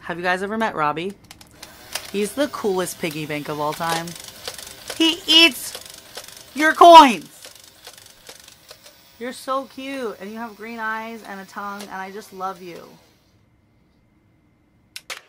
Have you guys ever met Robbie? He's the coolest piggy bank of all time. He eats your coins! You're so cute, and you have green eyes and a tongue, and I just love you.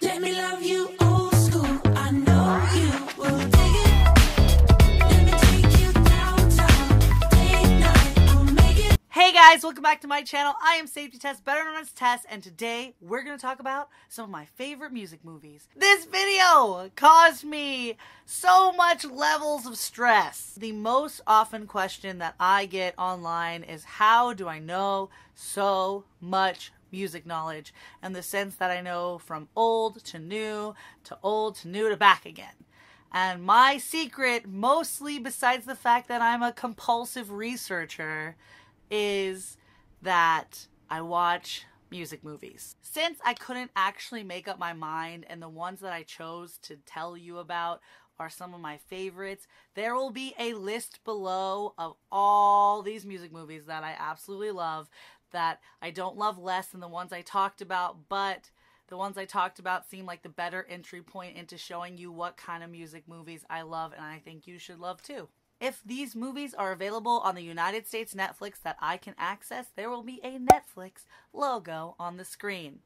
Let me love you old school. I know you will dig it. Let me take you downtown. Date night, I'll make it. Hey guys, welcome back to my channel. I am safetytess, better known as Tess, and today we're going to talk about some of my favorite music movies. This video caused me so much levels of stress. The most often question that I get online is, how do I know so much music knowledge, in the sense that I know from old to new to old to new to back again? And my secret, mostly besides the fact that I'm a compulsive researcher, is that I watch music movies. Since I couldn't actually make up my mind, and the ones that I chose to tell you about are some of my favorites, there will be a list below of all these music movies that I absolutely love, that I don't love less than the ones I talked about, but the ones I talked about seem like the better entry point into showing you what kind of music movies I love, and I think you should love too. If these movies are available on the United States Netflix that I can access, there will be a Netflix logo on the screen.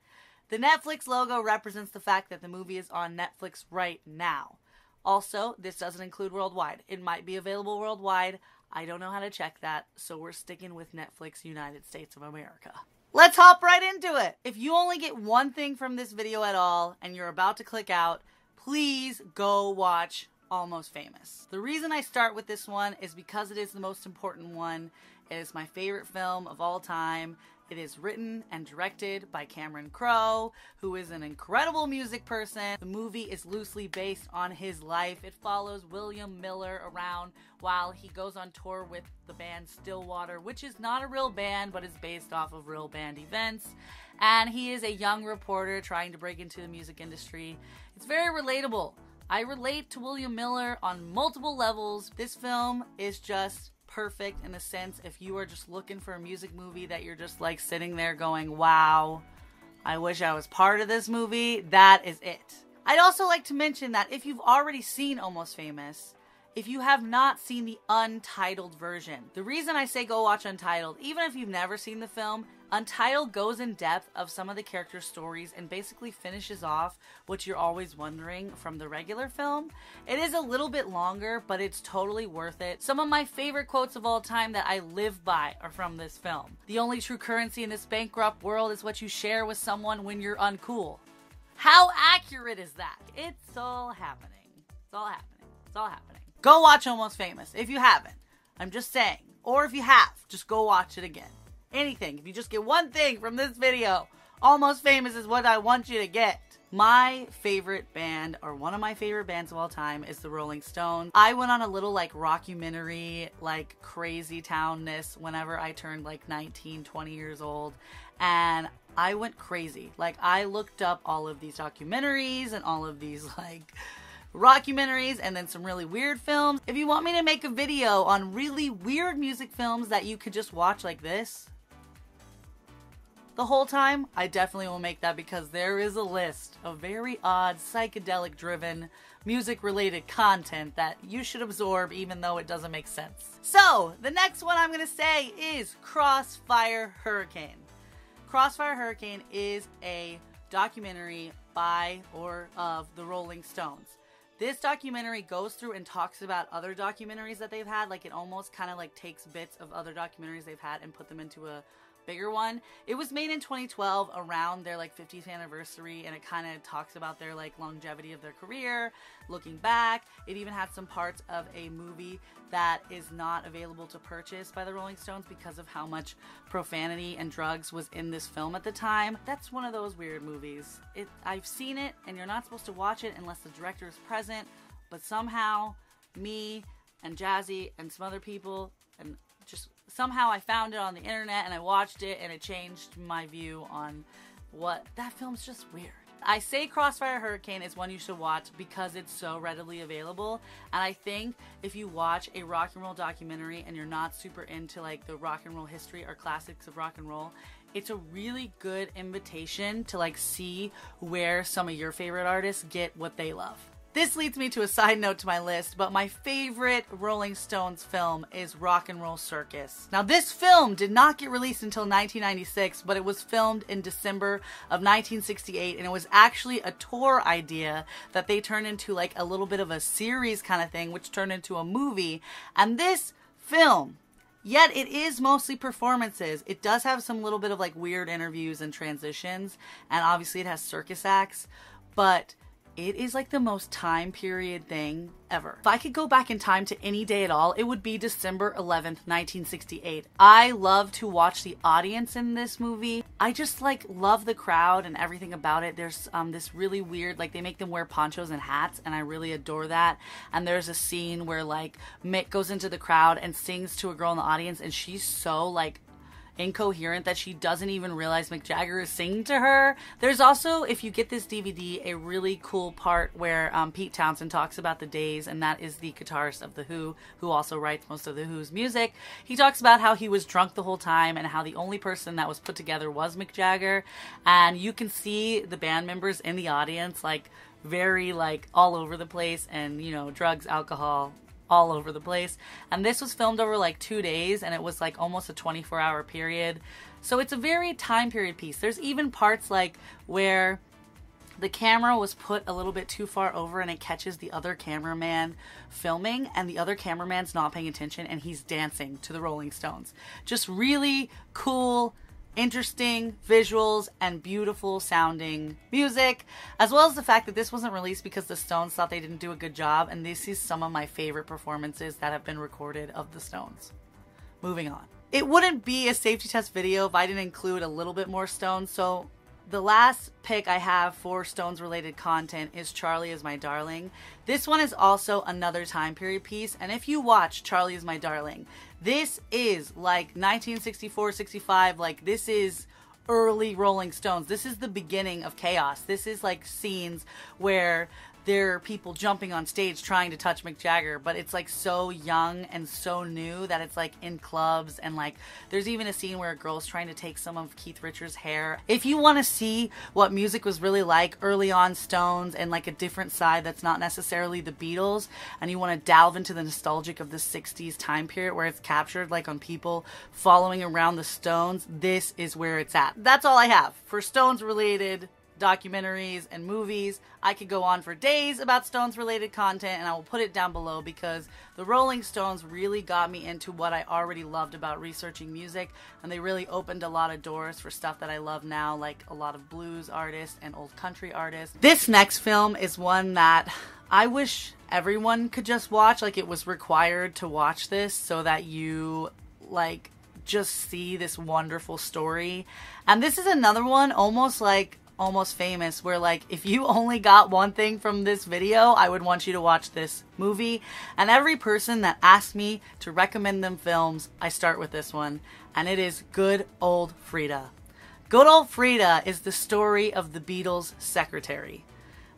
The Netflix logo represents the fact that the movie is on Netflix right now. Also, this doesn't include worldwide. It might be available worldwide. I don't know how to check that, so we're sticking with Netflix United States of America. Let's hop right into it. If you only get one thing from this video at all and you're about to click out, please go watch Almost Famous. The reason I start with this one is because it is the most important one. It is my favorite film of all time. It is written and directed by Cameron Crowe, who is an incredible music person. The movie is loosely based on his life. It follows William Miller around while he goes on tour with the band Stillwater, which is not a real band, but is based off of real band events. And he is a young reporter trying to break into the music industry. It's very relatable. I relate to William Miller on multiple levels. This film is just perfect in a sense if you are just looking for a music movie that you're just like sitting there going, wow, I wish I was part of this movie. That is it. I'd also like to mention that if you've already seen Almost Famous, if you have not seen the untitled version, the reason I say go watch Untitled, even if you've never seen the film, Untitled goes in depth of some of the character stories and basically finishes off what you're always wondering from the regular film. It is a little bit longer, but it's totally worth it. Some of my favorite quotes of all time that I live by are from this film. The only true currency in this bankrupt world is what you share with someone when you're uncool. How accurate is that? It's all happening. It's all happening. It's all happening. Go watch Almost Famous if you haven't. I'm just saying. Or if you have, just go watch it again. Anything. If you just get one thing from this video, Almost Famous is what I want you to get. My favorite band, or one of my favorite bands of all time, is the Rolling Stones. I went on a little like rockumentary, like crazy townness whenever I turned like 19, 20 years old. And I went crazy. Like I looked up all of these documentaries and all of these like rockumentaries and then some really weird films. If you want me to make a video on really weird music films that you could just watch like this the whole time, I definitely will make that, because there is a list of very odd, psychedelic driven, music related content that you should absorb even though it doesn't make sense. So, the next one I'm going to say is CROSSFIRE Hurricane. CROSSFIRE Hurricane is a documentary by or of the Rolling Stones. This documentary goes through and talks about other documentaries that they've had. Like it almost kind of like takes bits of other documentaries they've had and put them into a bigger one. It was made in 2012 around their like 50th anniversary, and it kind of talks about their like longevity of their career, looking back. It even had some parts of a movie that is not available to purchase by the Rolling Stones because of how much profanity and drugs was in this film at the time. That's one of those weird movies. I've seen it, and you're not supposed to watch it unless the director is present, but somehow me and Jazzy and some other people, and just somehow I found it on the internet and I watched it, and it changed my view on what that film's just weird. I say CROSSFIRE Hurricane is one you should watch because it's so readily available, and I think if you watch a rock and roll documentary and you're not super into like the rock and roll history or classics of rock and roll, It's a really good invitation to like see where some of your favorite artists get what they love. This leads me to a side note to my list, but my favorite Rolling Stones film is Rock and Roll Circus. Now, this film did not get released until 1996, but it was filmed in December of 1968, and it was actually a tour idea that they turned into like a little bit of a series kind of thing, which turned into a movie. And this film, yet it is mostly performances. It does have some little bit of like weird interviews and transitions, and obviously it has circus acts, but it is like the most time period thing ever. If I could go back in time to any day at all, it would be December 11th, 1968. I love to watch the audience in this movie. I just like love the crowd and everything about it. There's this really weird, like they make them wear ponchos and hats, and I really adore that. And there's a scene where like Mick goes into the crowd and sings to a girl in the audience, and she's so like incoherent that she doesn't even realize Mick Jagger is singing to her. There's also, if you get this DVD, a really cool part where Pete Townsend talks about the days, and that is the guitarist of The Who also writes most of The Who's music. He talks about how he was drunk the whole time and how the only person that was put together was Mick Jagger, and you can see the band members in the audience like very like all over the place, and you know, drugs, alcohol, all over the place. And this was filmed over like 2 days, and it was like almost a 24-hour period. So it's a very time period piece. There's even parts like where the camera was put a little bit too far over and it catches the other cameraman filming, and the other cameraman's not paying attention and he's dancing to the Rolling Stones. Just really cool, interesting visuals and beautiful sounding music, as well as the fact that this wasn't released because the Stones thought they didn't do a good job, and this is some of my favorite performances that have been recorded of the Stones. Moving on. It wouldn't be a safety test video if I didn't include a little bit more Stones, so the last pick I have for Stones related content is Charlie Is My Darling. This one is also another time period piece, and if you watch Charlie Is My Darling, this is like 1964-65, like this is early Rolling Stones. This is the beginning of chaos. This is like scenes where there are people jumping on stage trying to touch Mick Jagger, but it's like so young and so new that it's like in clubs, and like there's even a scene where a girl's trying to take some of Keith Richards' hair. If you want to see what music was really like early on Stones and like a different side that's not necessarily the Beatles, and you want to delve into the nostalgic of the 60s time period where it's captured like on people following around the Stones, this is where it's at. That's all I have for Stones related documentaries and movies. I could go on for days about Stones related content, and I will put it down below because the Rolling Stones really got me into what I already loved about researching music, and they really opened a lot of doors for stuff that I love now, like a lot of blues artists and old country artists. This next film is one that I wish everyone could just watch, like it was required to watch this so that you like just see this wonderful story. And this is another one almost famous, where like if you only got one thing from this video, I would want you to watch this movie. And every person that asks me to recommend them films, I start with this one, and it is Good Old Freda. Good Old Freda is the story of the Beatles' secretary.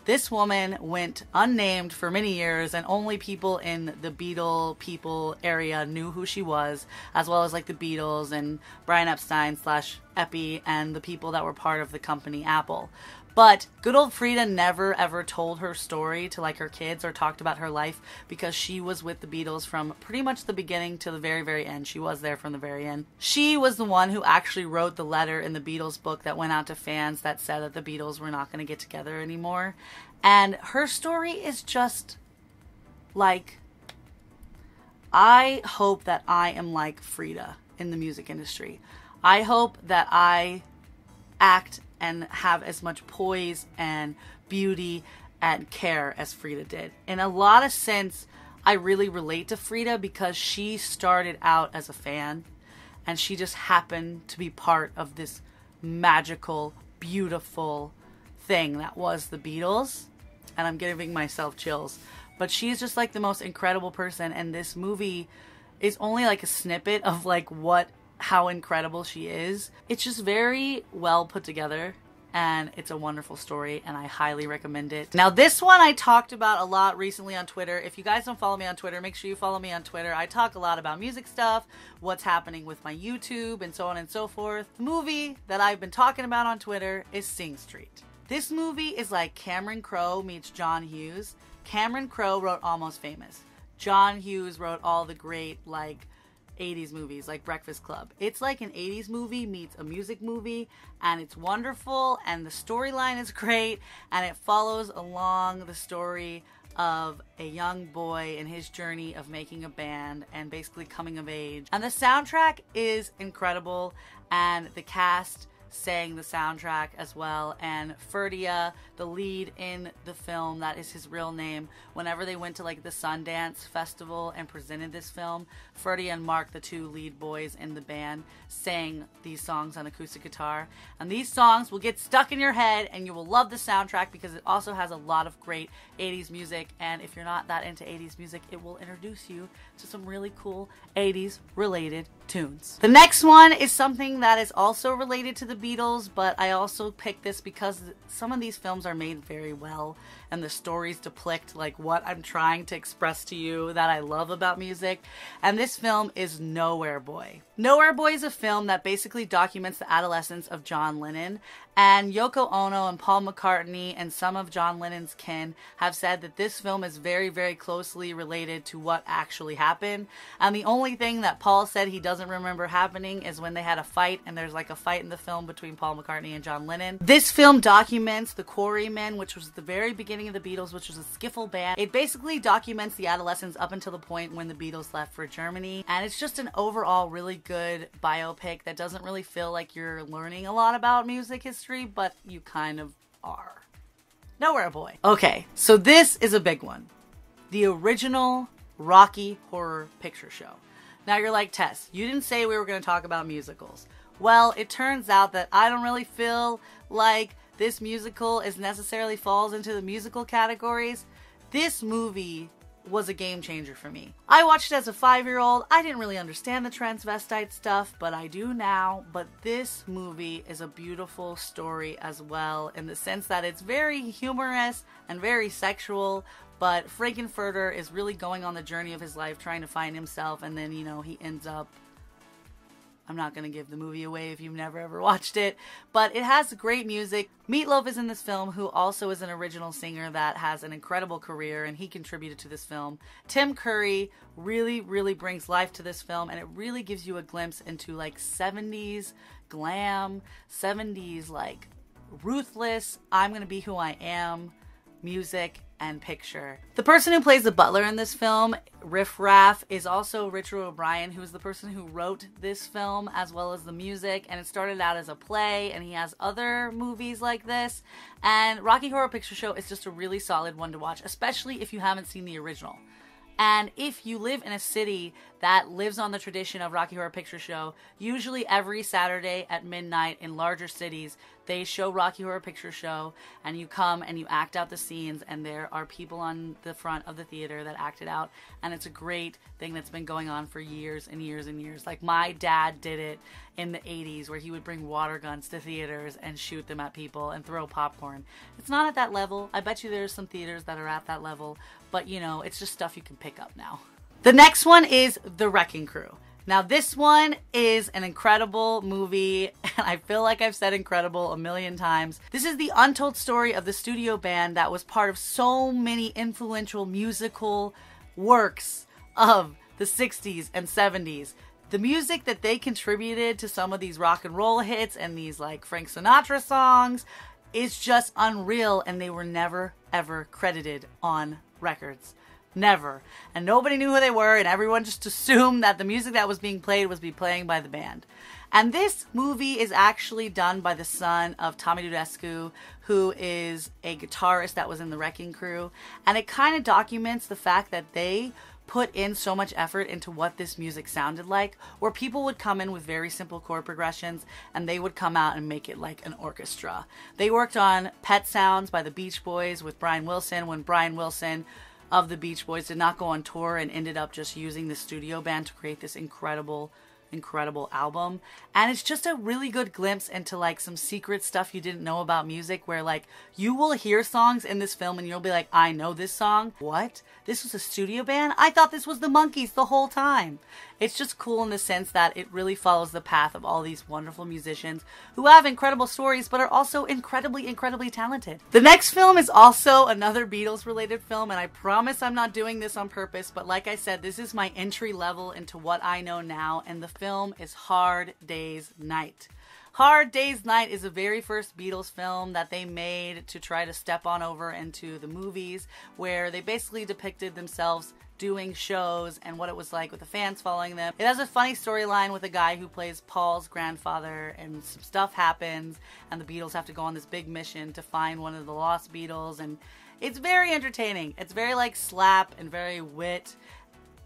This woman went unnamed for many years, and only people in the Beatle people area knew who she was, as well as like the Beatles and Brian Epstein / Epi and the people that were part of the company Apple. But good old Freda never ever told her story to like her kids or talked about her life, because she was with the Beatles from pretty much the beginning to the very, very end. She was there from the very end. She was the one who actually wrote the letter in the Beatles book that went out to fans that said that the Beatles were not going to get together anymore. And her story is just like, I hope that I am like Freda in the music industry. I hope that I act and have as much poise and beauty and care as Freda did. In a lot of sense, I really relate to Freda because she started out as a fan, and she just happened to be part of this magical, beautiful thing that was the Beatles. And I'm giving myself chills. But she's just like the most incredible person, and this movie is only like a snippet of like how incredible she is. It's just very well put together. and it's a wonderful story, and I highly recommend it. Now, this one I talked about a lot recently on Twitter. If you guys don't follow me on Twitter, make sure you follow me on Twitter. I talk a lot about music stuff, what's happening with my YouTube, and so on and so forth. The movie that I've been talking about on Twitter is Sing Street. This movie is like Cameron Crowe meets John Hughes. Cameron Crowe wrote Almost Famous. John Hughes wrote all the great, like, 80s movies like Breakfast Club. It's like an 80s movie meets a music movie, and it's wonderful, and the storyline is great, and it follows along the story of a young boy and his journey of making a band and basically coming of age. And the soundtrack is incredible, and the cast sang the soundtrack as well, and Freda, the lead in the film, that is his real name, whenever they went to like the Sundance Festival and presented this film, Freda and Mark, the two lead boys in the band, sang these songs on acoustic guitar, and these songs will get stuck in your head and you will love the soundtrack because it also has a lot of great 80s music, and if you're not that into 80s music, it will introduce you to some really cool 80s related tunes. The next one is something that is also related to the Beatles, but I also picked this because some of these films are made very well and the stories depict like what I'm trying to express to you that I love about music, and this film is Nowhere Boy. Nowhere Boy is a film that basically documents the adolescence of John Lennon, and Yoko Ono and Paul McCartney and some of John Lennon's kin have said that this film is very, very closely related to what actually happened, and the only thing that Paul said he doesn't remember happening is when they had a fight, and there's like a fight in the film between Paul McCartney and John Lennon. This film documents the Quarrymen, which was the very beginning of the Beatles, which was a skiffle band. It basically documents the adolescence up until the point when the Beatles left for Germany, and it's just an overall really good biopic that doesn't really feel like you're learning a lot about music history, but you kind of are. Nowhere Boy. Okay, so this is a big one. The original Rocky Horror Picture Show. Now you're like, Tess, you didn't say we were going to talk about musicals. Well, it turns out that I don't really feel like this musical is necessarily falls into the musical categories. This movie was a game changer for me. I watched it as a 5-year-old. I didn't really understand the transvestite stuff, but I do now. But this movie is a beautiful story as well, in the sense that it's very humorous and very sexual, but Frankenfurter is really going on the journey of his life trying to find himself, and then, you know, he ends up, I'm not going to give the movie away if you've never ever watched it, but it has great music. Meatloaf is in this film, who also is an original singer that has an incredible career, and he contributed to this film. Tim Curry really, really brings life to this film, and it really gives you a glimpse into like 70s glam, 70s like ruthless, I'm going to be who I am music and picture. The person who plays the butler in this film, Riff Raff, is also Richard O'Brien, who is the person who wrote this film as well as the music, and it started out as a play, and he has other movies like this, and Rocky Horror Picture Show is just a really solid one to watch, especially if you haven't seen the original. And if you live in a city that lives on the tradition of Rocky Horror Picture Show, usually every Saturday at midnight in larger cities, they show Rocky Horror Picture Show, and you come and you act out the scenes, and there are people on the front of the theater that act it out, and it's a great thing that's been going on for years and years and years. Like, my dad did it in the 80s, where he would bring water guns to theaters and shoot them at people and throw popcorn. It's not at that level. I bet you there's some theaters that are at that level, but you know, it's just stuff you can pick up now. The next one is The Wrecking Crew. Now, this one is an incredible movie, and I feel like I've said incredible a million times. This is the untold story of the studio band that was part of so many influential musical works of the 60s and 70s. The music that they contributed to some of these rock and roll hits and these like Frank Sinatra songs is just unreal, and they were never ever credited on records. Never. And nobody knew who they were, and everyone just assumed that the music that was being played was being played by the band. And this movie is actually done by the son of Tommy Dudescu, who is a guitarist that was in the Wrecking Crew. And it kind of documents the fact that they put in so much effort into what this music sounded like, where people would come in with very simple chord progressions and they would come out and make it like an orchestra. They worked on Pet Sounds by the Beach Boys with Brian Wilson, when Brian Wilson of the Beach Boys did not go on tour and ended up just using the studio band to create this incredible incredible album. And it's just a really good glimpse into like some secret stuff you didn't know about music, where like you will hear songs in this film and you'll be like, I know this song. What? This was a studio band? I thought this was the Monkees the whole time. It's just cool in the sense that it really follows the path of all these wonderful musicians who have incredible stories but are also incredibly, incredibly talented. The next film is also another Beatles related film, and I promise I'm not doing this on purpose, but like I said, this is my entry level into what I know now, and the film is Hard Day's Night. Hard Day's Night is the very first Beatles film that they made to try to step on over into the movies, where they basically depicted themselves doing shows and what it was like with the fans following them. It has a funny storyline with a guy who plays Paul's grandfather, and some stuff happens and the Beatles have to go on this big mission to find one of the lost Beatles, and it's very entertaining. It's very like slap and very wit.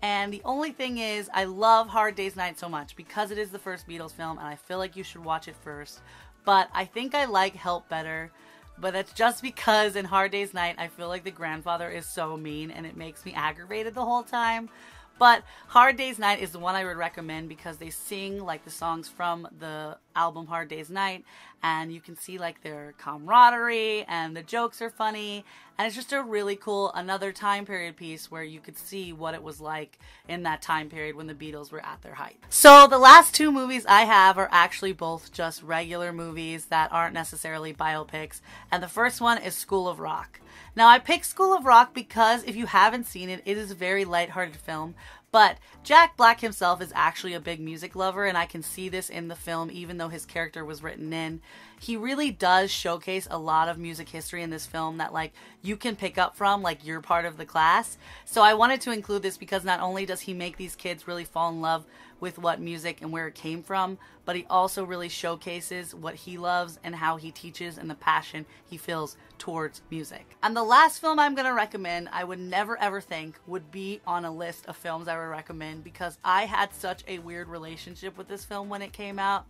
And the only thing is, I love Hard Day's Night so much because it is the first Beatles film and I feel like you should watch it first. But I think I like Help better. But that's just because in Hard Day's Night, I feel like the grandfather is so mean and it makes me aggravated the whole time. But Hard Day's Night is the one I would recommend because they sing like the songs from the album Hard Day's Night, and you can see like their camaraderie and the jokes are funny, and it's just a really cool another time period piece where you could see what it was like in that time period when the Beatles were at their height. So the last two movies I have are actually both just regular movies that aren't necessarily biopics, and the first one is School of Rock. Now, I picked School of Rock because if you haven't seen it, it is a very lighthearted film, but Jack Black himself is actually a big music lover, and I can see this in the film even though his character was written in. He really does showcase a lot of music history in this film that like you can pick up from, like you're part of the class. So I wanted to include this because not only does he make these kids really fall in love with what music and where it came from, but he also really showcases what he loves and how he teaches and the passion he feels towards music. And the last film I'm going to recommend, I would never ever think would be on a list of films I would recommend because I had such a weird relationship with this film when it came out.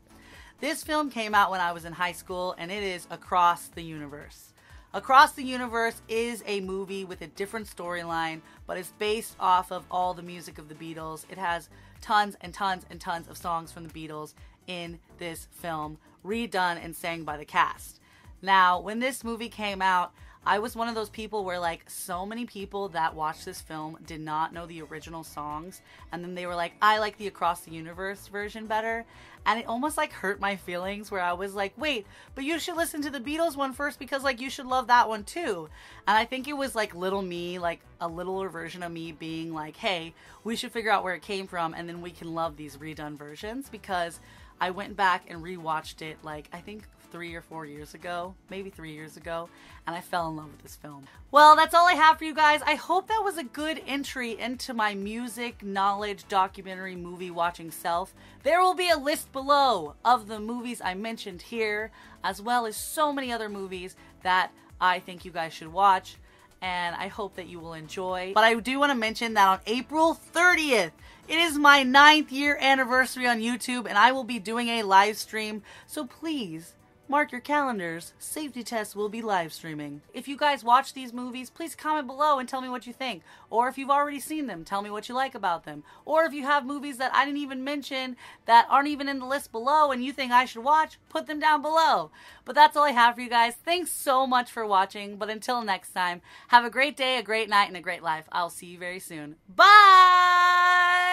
This film came out when I was in high school, and it is Across the Universe. Across the Universe is a movie with a different storyline, but it's based off of all the music of the Beatles. It has tons and tons and tons of songs from the Beatles in this film, redone and sang by the cast. Now, when this movie came out, I was one of those people where like so many people that watched this film did not know the original songs, and then they were like, I like the Across the Universe version better, and it almost like hurt my feelings where I was like, wait, but you should listen to the Beatles one first because like you should love that one too. And I think it was like little me, like a littler version of me being like, hey, we should figure out where it came from and then we can love these redone versions, because I went back and rewatched it like I think 3 or 4 years ago, maybe 3 years ago, and I fell in love with this film. Well, that's all I have for you guys. I hope that was a good entry into my music, knowledge, documentary, movie watching self. There will be a list below of the movies I mentioned here, as well as so many other movies that I think you guys should watch, and I hope that you will enjoy. But I do want to mention that on April 30th, it is my 9th year anniversary on YouTube, and I will be doing a live stream, so please mark your calendars. SafetyTess will be live streaming. If you guys watch these movies, please comment below and tell me what you think. Or if you've already seen them, tell me what you like about them. Or if you have movies that I didn't even mention that aren't even in the list below and you think I should watch, put them down below. But that's all I have for you guys. Thanks so much for watching. But until next time, have a great day, a great night, and a great life. I'll see you very soon. Bye!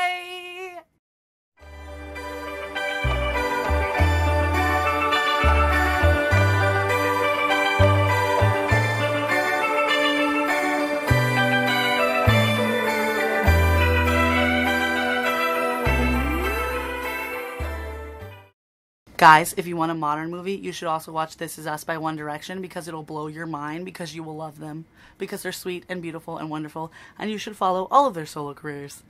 Guys, if you want a modern movie, you should also watch This Is Us by One Direction, because it'll blow your mind, because you will love them, because they're sweet and beautiful and wonderful, and you should follow all of their solo careers.